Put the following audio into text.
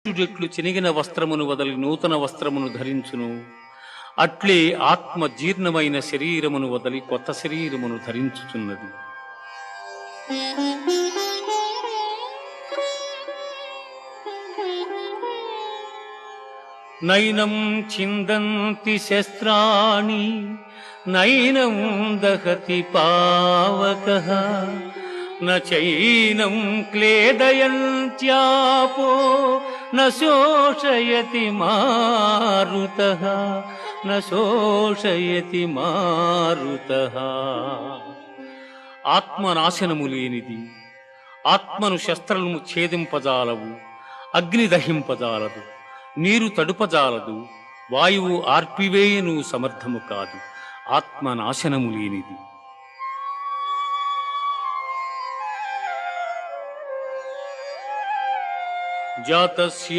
సూర్యుడెట్లు చినిగిన వస్త్రమును వదలి నూతన వస్త్రమును ధరించును, అట్లే ఆత్మ జీర్ణమైన శరీరమును వదలి కొత్త శరీరమును ధరించుచున్నది. నైనం చిందంతి శస్త్రాణి నైనం దహతి పావకః నైనం క్లేదయంత్యాపో నశోషయతి మారుతః నశోషయతి మారుతః. ఆత్మనాశనము లేనిది, ఆత్మను శస్త్రము ఛేదింపజాలవు, అగ్ని దహింపజాలదు, నీరు తడుపజాలదు, వాయువు ఆర్పివేయను సమర్థము కాదు. ఆత్మనాశనము లేనిది. జాతస్య